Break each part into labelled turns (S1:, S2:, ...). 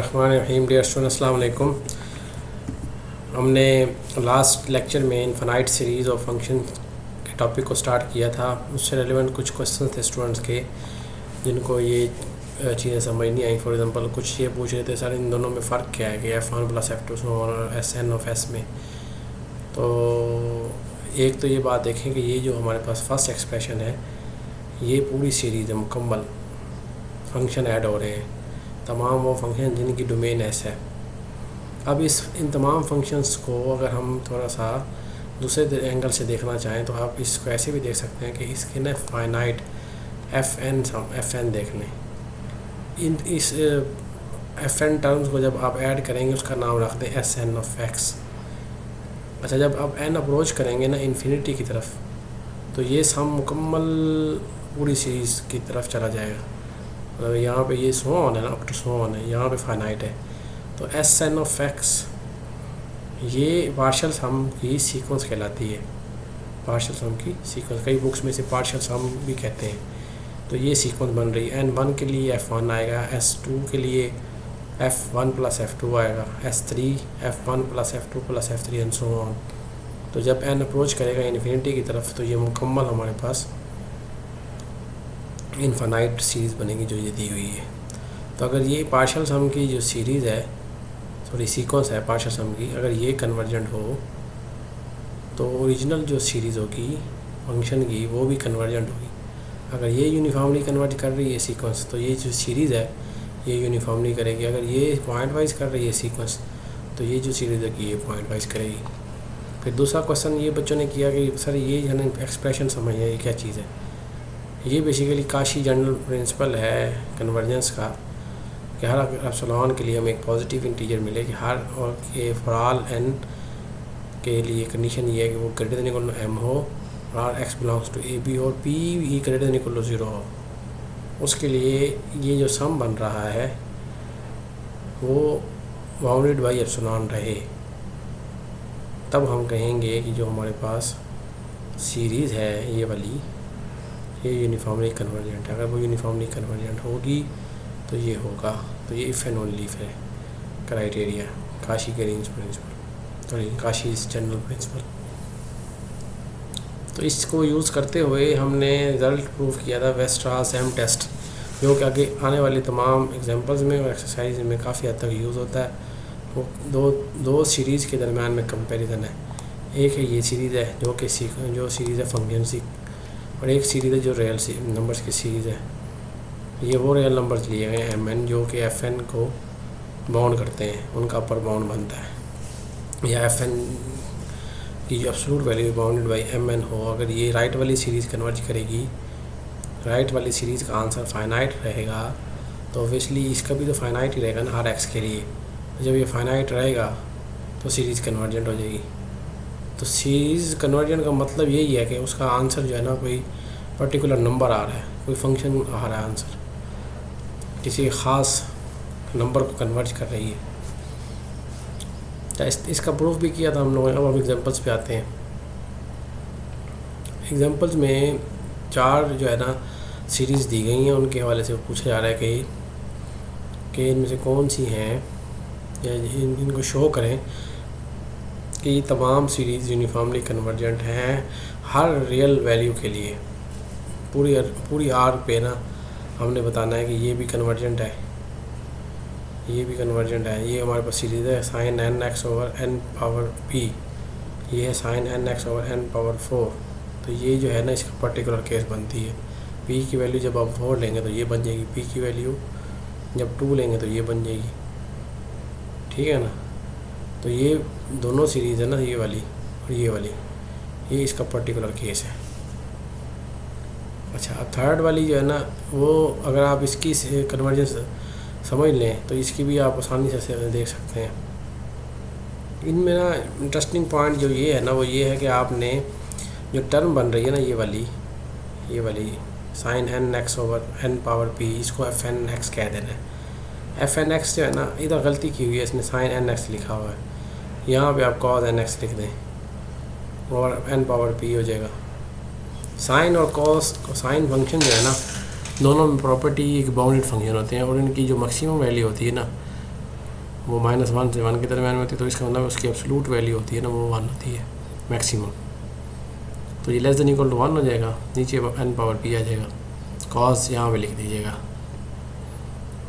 S1: रहीम dear student अस्सलाम वालेकुम। हमने लास्ट लेक्चर में इनफाइनाइट सीरीज़ और फंक्शन के टॉपिक को स्टार्ट किया था। उससे रेलिवेंट कुछ क्वेश्चन थे स्टूडेंट्स के जिनको ये चीज़ें समझ नहीं आई। फॉर एग्जांपल कुछ ये पूछ रहे थे सर इन दोनों में फ़र्क क्या है कि F1 प्लस F2 और Sn ऑफ S में। तो एक तो ये बात देखें कि ये जो हमारे पास फर्स्ट एक्सप्रेशन है ये पूरी सीरीज़ है, मुकम्मल फंक्शन ऐड हो रहे हैं, तमाम वो फंक्शन जिनकी डोमेन एस है। अब इन तमाम फंक्शंस को अगर हम थोड़ा सा दूसरे एंगल से देखना चाहें तो आप इसको ऐसे भी देख सकते हैं कि इसके ना फाइनाइट एफ एन देख लें। इस एफ एन टर्म्स को जब आप ऐड करेंगे उसका नाम रख दें एस एन ऑफ एक्स। अच्छा, जब आप एन अप्रोच करेंगे ना इन्फिनिटी की तरफ तो ये सम मुकम्मल पूरी सीरीज़ की तरफ चला जाएगा। मतलब यहाँ पे ये सो ऑन है ना, अप टू सो ऑन है, यहाँ पे फाइनाइट है। तो एस एन ऑफ एक्स ये पार्शियल सम की सीक्वेंस कहलाती है। पार्शियल सम की सीक्वेंस कई बुक्स में से पार्शियल सम भी कहते हैं। तो ये सीक्वेंस बन रही है। N1 के लिए F1 आएगा, S2 के लिए F1 प्लस F2 आएगा, S3 F1 plus F2 plus F3 and so on. तो जब N अप्रोच करेगा इन्फिनिटी की तरफ तो ये मुकम्मल हमारे पास इनफाइनाइट सीरीज़ बनेगी जो ये दी हुई है। तो अगर ये पार्शियल सम की जो सीरीज़ है, सॉरी सीक्वेंस है पार्शियल सम की, अगर ये कन्वर्जेंट हो तो ओरिजिनल जो सीरीज़ होगी फंक्शन की वो भी कन्वर्जेंट होगी। अगर ये यूनिफॉर्मली कन्वर्ट कर रही है सीक्वेंस तो ये जो सीरीज़ है ये यूनिफॉर्मली करेगी। अगर ये पॉइंट वाइज कर रही है सीक्वेंस तो ये जो सीरीज़ है ये पॉइंट वाइज करेगी। फिर दूसरा क्वेश्चन ये बच्चों ने किया कि सर ये जो है एक्सप्रेशन समझिए ये क्या चीज़ है। ये बेसिकली काशी जनरल प्रिंसिपल है कन्वर्जेंस का कि हर एप्सिलॉन के लिए हमें एक पॉजिटिव इंटीजर मिले कि हर और के फॉर ऑल एन के लिए कंडीशन ये है कि वो greater than equal to M हो और X belongs to A B और P E greater than equal to 0 हो। उसके लिए ये जो सम बन रहा है वो बाउंडेड बाई एप्सिलॉन रहे, तब हम कहेंगे कि जो हमारे पास सीरीज़ है ये वाली ये यूनिफॉर्मली कन्वर्जेंट है। अगर वो यूनिफॉर्मली कन्वर्जेंट होगी तो ये होगा। तो ये इफ़ एंड ओनली है क्राइटेरिया काशी के range principle, sorry Cauchy general principle. तो इसको यूज़ करते हुए हमने रिज़ल्ट प्रूव किया था वेस्ट्रास एम टेस्ट, जो कि आगे आने वाली तमाम एग्जांपल्स में और एक्सरसाइज में काफ़ी हद तक यूज़ होता है। वो दो सीरीज़ के दरमियान में कंपैरिजन है। एक है ये सीरीज़ है जो सीरीज़ है फंक्शन सी, और एक सीरीज़ है जो रियल नंबर्स की सीरीज़ है। ये वो रियल नंबर्स लिए गए एम एन जो कि एफ एन को बाउंड करते हैं, उनका अपर बाउंड बनता है। या एफ एन की जो absolute value bounded by M N हो, अगर ये राइट वाली सीरीज़ कन्वर्ज करेगी, राइट वाली सीरीज़ का आंसर फाइनाइट रहेगा तो ऑब्वियसली इसका भी तो फाइनाइट ही रहेगा ना हर एक्स के लिए। तो जब ये फाइनाइट रहेगा तो सीरीज़ कन्वर्जेंट हो जाएगी। तो सीरीज़ कन्वर्जेंट का मतलब यही है कि उसका आंसर जो है ना कोई पर्टिकुलर नंबर आ रहा है, कोई फंक्शन आ रहा है, आंसर किसी ख़ास नंबर को कन्वर्ज कर रही है। तो इसका प्रूफ भी किया था हम लोगों ने। अब एग्जांपल्स पे आते हैं। एग्जांपल्स में 4 जो है ना सीरीज़ दी गई हैं, उनके हवाले से पूछा जा रहा है कि इनमें से कौन सी हैं या इनको शो करें कि ये तमाम सीरीज़ यूनिफॉर्मली कन्वर्जेंट हैं हर रियल वैल्यू के लिए। पूरी आर पे ना हमने बताना है कि ये भी कन्वर्जेंट है, ये भी कन्वर्जेंट है। ये हमारे पास सीरीज़ है sine N X over N power P, ये है sine N X over N power 4। तो ये जो है ना इसका पर्टिकुलर केस बनती है। पी की वैल्यू जब आप 4 लेंगे तो ये बन जाएगी, पी की वैल्यू जब 2 लेंगे तो ये बन जाएगी, ठीक है ना। तो ये दोनों सीरीज़ है ना, ये वाली और ये वाली, ये इसका पर्टिकुलर केस है। अच्छा, अब थर्ड वाली जो है ना वो अगर आप इसकी कन्वर्जेंस समझ लें तो इसकी भी आप आसानी से देख सकते हैं। इनमें ना इंटरेस्टिंग पॉइंट जो ये है ना वो ये है कि आपने जो टर्म बन रही है ना ये वाली sine N X over N power P, इसको एफ एन एक्स कह देना है। एफ एन एक्स जो है ना इधर गलती की हुई है, इसने साइन एन एक्स लिखा हुआ है, यहाँ पे आप कॉस एन एक्स लिख दें और एन पावर पी हो जाएगा। साइन और कॉस साइन फंक्शन जो है ना दोनों में प्रॉपर्टी एक बाउंडेड फंक्शन होते हैं और इनकी जो मैक्सिमम वैल्यू होती है ना वो -1 से 1 के दरमियान में होती है, तो इसका मतलब उसकी एब्सोल्यूट वैल्यू होती है ना वो 1 होती है मैक्सिमम। तो ये लेस देन इक्वल टू 1 हो जाएगा, नीचे n पावर p आ जाएगा, कॉस यहाँ पे लिख दीजिएगा।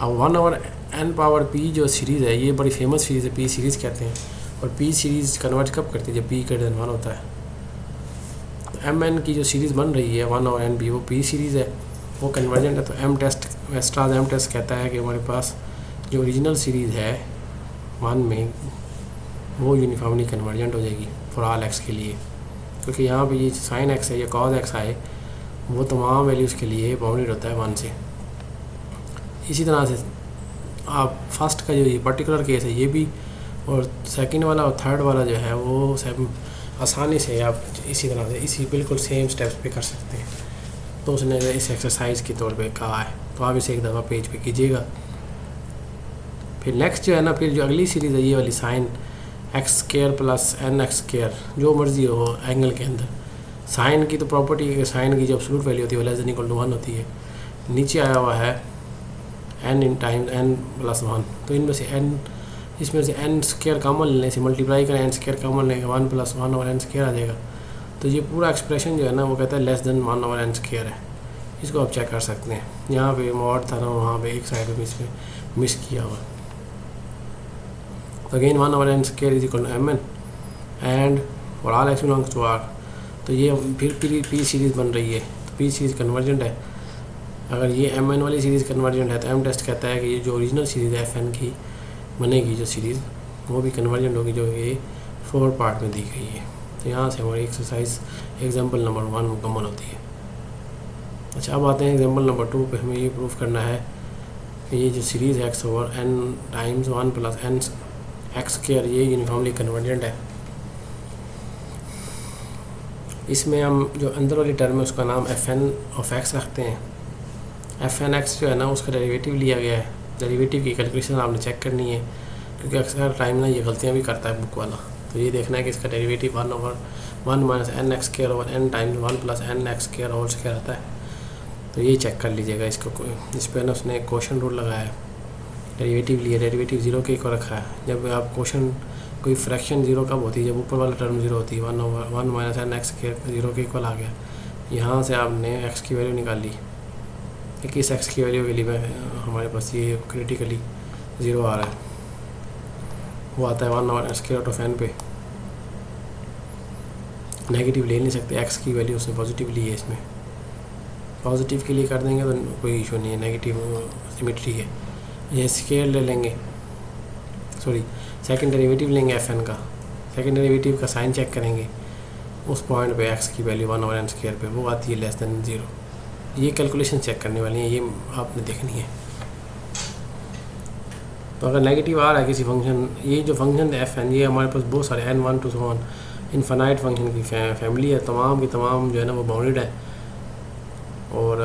S1: अब 1/n पावर p जो सीरीज़ है ये बड़ी फेमस सीरीज़ है, p सीरीज़ कहते हैं। और p सीरीज़ कन्वर्ट कब करती है, जब p greater than 1 होता है। तो mn की जो सीरीज़ बन रही है 1/n p वो p सीरीज़ है, वो कन्वर्जेंट है। तो m टेस्ट वेस्ट्रास m टेस्ट कहता है कि हमारे पास जो ओरिजिनल सीरीज़ है 1 में वो यूनिफॉर्मली कन्वर्जेंट हो जाएगी फॉर ऑल x के लिए, क्योंकि यहाँ पे ये साइन x है या कॉस x आए वो तमाम वैल्यूज़ के लिए बाउंडेड होता है 1 से। इसी तरह से आप फर्स्ट का जो ये पर्टिकुलर केस है ये भी, और सेकंड वाला और थर्ड वाला जो है वो सब आसानी से आप इसी तरह से इसी बिल्कुल सेम स्टेप्स पे कर सकते हैं। तो उसने इस एक्सरसाइज के तौर पे कहा है, तो आप इसे एक दफ़ा पेज पे कीजिएगा। फिर नेक्स्ट जो है ना, फिर जो अगली सीरीज़ है ये वाली साइन x² प्लस n(x²), जो मर्ज़ी हो एंगल के अंदर। साइन की तो प्रॉपर्टी है कि साइन की जो एब्सोल्यूट वैल्यू होती है वो लेस देन इक्वल टू 1 होती है। नीचे आया हुआ है n इन टाइम n+1, तो इनमें से n, इसमें से n² कॉमन लेने से मल्टीप्लाई करें, n² कॉमन लेंगे 1+1/n² आ जाएगा। तो ये पूरा एक्सप्रेशन जो है ना वो कहता है लेस देन 1/n² है। इसको आप चेक कर सकते हैं, यहाँ पे मॉड था ना वहाँ पे एक साइड में इसमें मिस किया हुआ। तो again 1/n² is equal to mn and for all x belongs to r। तो ये फिर p सीरीज़ बन रही है, तो p सीरीज़ कन्वर्जेंट है। अगर ये mn वाली सीरीज़ कन्वर्जेंट है तो m टेस्ट कहता है कि ये जो ओरिजिनल सीरीज़ है fn की बनेगी जो सीरीज़ वो भी कन्वर्जेंट होगी, जो ये 4 पार्ट में दी गई है। तो यहाँ से हमारी एक्सरसाइज एग्जाम्पल नंबर 1 मुकम्मल होती है। अच्छा, अब आते हैं एग्जाम्पल नंबर 2 पे। हमें ये प्रूफ करना है कि ये जो सीरीज़ है x/n टाइम्स 1 + n(x²) ये यूनिफॉर्मली कन्वर्जेंट है। इसमें हम जो अंदर वाली टर्म है उसका नाम fn(x) रखते हैं। fn(x) जो है ना उसका डेरिवेटिव लिया गया है। डेरिवेटिव की कैलकुलेशन आपने चेक करनी है, क्योंकि अक्सर टाइम ना ये गलतियाँ भी करता है बुक वाला। तो ये देखना है कि इसका डेरिवेटिव 1/1 - n(x²) टाइम्स 1 + n(x²) आता है। तो ये चेक कर लीजिएगा इसको। इस पर ना उसने क्वेश्चन रूल लगाया है, डेरिवेटिव लिया, डेरिवेटिव 0 के इक्वल रखा है। जब आप क्वेश्चन कोई फ्रैक्शन 0 कब होती है, जब ऊपर वाला टर्म 0 होती है, 1/1 - n(x² 0 के इक्वल आ गया। यहाँ से आपने x की वैल्यू निकाल ली कि किस x की वैल्यू के लिए हमारे पास ये क्रिटिकली 0 आ रहा है। वो आता है 1/n² पे। नेगेटिव ले नहीं सकते, x की वैल्यू उसने पॉजिटिव ली है। इसमें पॉजिटिव के लिए कर देंगे तो कोई इशू नहीं है, नेगेटिव सिमेट्री है। ये स्केयर ले लेंगे, सॉरी सेकंड डेरिवेटिव लेंगे fn का। सेकंड डेरिवेटिव का साइन चेक करेंगे, उस पॉइंट पे x की वैल्यू 1/n² पे वो आती है लेस देन 0। ये कैलकुलेशन चेक करने वाली है, ये आपने देखनी है। तो अगर नेगेटिव आ रहा है किसी फंक्शन, ये जो फंक्शन है fn, ये हमारे पास बहुत सारे n1 to so on infinite function की फैमिली है। तमाम की तमाम जो है ना वो बाउंडेड है, और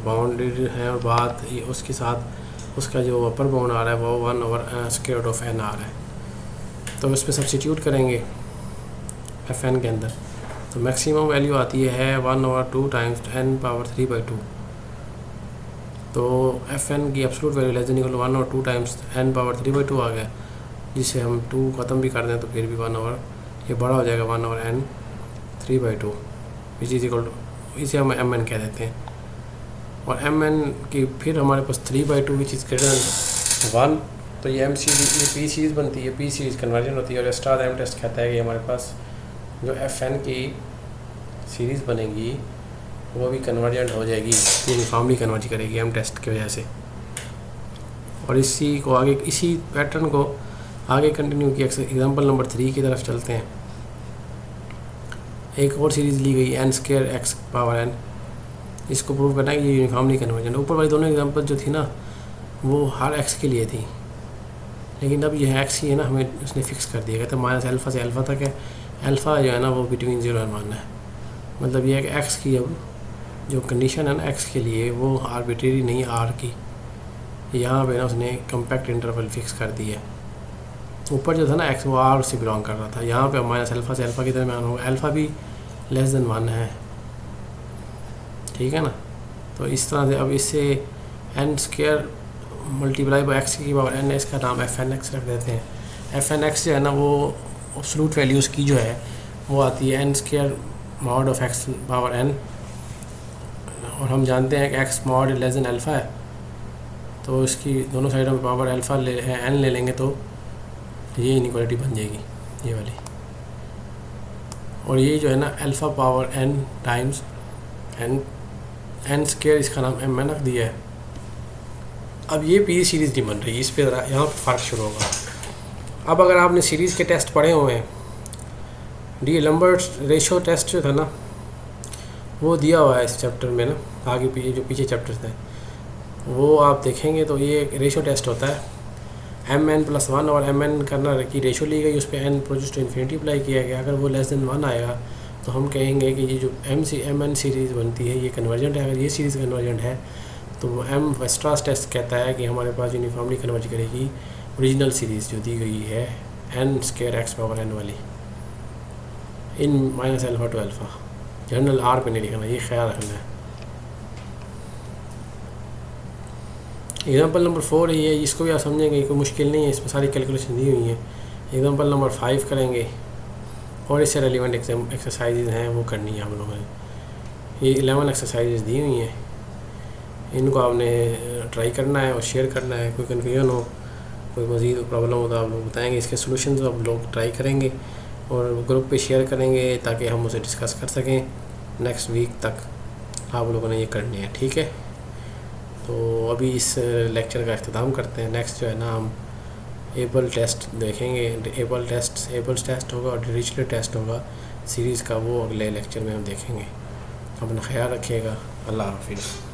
S1: बाउंडेड है। और बात ये उसके साथ उसका जो अपर बाउंड आ रहा है वो 1/n आ रहा है। तो उस पर सब्स्टिट्यूट करेंगे fn के अंदर, तो मैक्सिमम वैल्यू आती है 1/2 टाइम्स n⁻3/2। तो fn की absolute value less than equal 1/2 times n⁻3/2 आ गया, जिसे हम 2 ख़त्म भी कर दें तो फिर भी 1/, ये बड़ा हो जाएगा 1/n3/2 which is equal to, इसे हम mn कह देते हैं। और mn की फिर हमारे पास 3/2 विच इज़ ग्रेटर देन 1। तो ये m सीरीज, ये p सीरीज़ बनती है, p सीरीज़ कन्वर्जन होती है। और स्टार m टेस्ट कहता है कि हमारे पास जो fn की सीरीज़ बनेगी वो भी कन्वर्जेंट हो जाएगी, यूनिफॉर्मली कन्वर्ज करेगी m टेस्ट की वजह से। और इसी को आगे, इसी पैटर्न को आगे कंटिन्यू किया। एग्जांपल नंबर 3 की तरफ चलते हैं। एक और सीरीज़ ली गई n² x⁻n, इसको प्रूव करना है कि ये यूनिफॉर्मली कन्वर्जेंट। ऊपर वाली दोनों एग्जांपल जो थी ना वो हर x के लिए थी, लेकिन अब यह x ही है ना, हमें उसने फिक्स कर दिया गया। तो -α से अल्फ़ा तक है। अल्फ़ा जो है ना वो बिटवीन 0 और 1 है। मतलब ये है कि x की अब जो कंडीशन है ना x के लिए वो आर्बिट्रेरी नहीं r की। यहाँ पे ना उसने कम्पैक्ट इंटरवल फिक्स कर दी है। ऊपर जो था ना x वो r से बिलोंग कर रहा था, यहाँ पे -α से अल्फ़ा के दरमियान होगा। अल्फ़ा भी लेस देन 1 है, ठीक है ना। तो इस तरह से अब इससे n² मल्टीप्लाई बाई एक्स की पावर n है, इसका नाम एफ एन एक्स रख देते हैं। एफ एन एक्स जो है ना वो एब्सोल्यूट वैल्यूज़ की जो है वो आती है N square mod of X power n, और हम जानते हैं कि X mod less than alpha है, तो इसकी दोनों साइडों में पावर अल्फ़ा n ले लेंगे तो ये इनइक्वालिटी बन जाएगी ये वाली। और ये जो है ना alpha power n times n square, इसका नाम m n रख दिया है। अब ये पी सीरीज़ नहीं बन रही, इस पे ज़रा यहाँ पर फ़र्क शुरू होगा। अब अगर आपने सीरीज़ के टेस्ट पढ़े हुए हैं, डी लंबर्ट रेशो टेस्ट जो था ना वो दिया हुआ है इस चैप्टर में ना, आगे पीछे जो पीछे चैप्टर थे वो आप देखेंगे तो ये रेशो टेस्ट होता है। mn+1 और mn करना की रेशो ली गई, उस पर n produce to infinity apply किया गया। अगर वो लेस देन 1 आएगा तो हम कहेंगे कि ये जो mn सीरीज़ बनती है ये कन्वर्जेंट है। अगर ये सीरीज़ कन्वर्जेंट है तो वो वेस्ट्रास टेस्ट कहता है कि हमारे पास यूनिफॉर्मली कन्वर्ज करेगी ओरिजिनल सीरीज़ जो दी गई है n square X power n वाली in minus alpha to alpha. General R पे नहीं लिखना, ये ख्याल रखना है। एग्जाम्पल नंबर 4 ही है, इसको भी आप समझेंगे, कोई मुश्किल नहीं है, इसमें सारी कैलकुलेशन दी हुई है। एग्जाम्पल नंबर 5 करेंगे और इससे रेलिवेंट एक्सरसाइजेज हैं वो करनी है हम लोगों ने। ये 11 एक्सरसाइजेज दी हुई हैं, इनको आपने ट्राई करना है और शेयर करना है। कोई कन्फ्यूजन हो, कोई मज़ीद प्रॉब्लम हो तो आप लोग बताएँगे, इसके सोल्यूशन आप लोग ट्राई करेंगे और ग्रुप पे शेयर करेंगे ताकि हम उसे डिस्कस कर सकें। नेक्स्ट वीक तक आप लोगों ने ये करनी है, ठीक है। तो अभी इस लेक्चर का अख्ताम करते हैं। नेक्स्ट जो है ना हम एबल टेस्ट देखेंगे, एबल्स टेस्ट होगा और डिरिचलेट टेस्ट होगा सीरीज़ का, वो अगले लेक्चर में हम देखेंगे। अपना ख्याल रखिएगा। अल्लाह हाफिज़।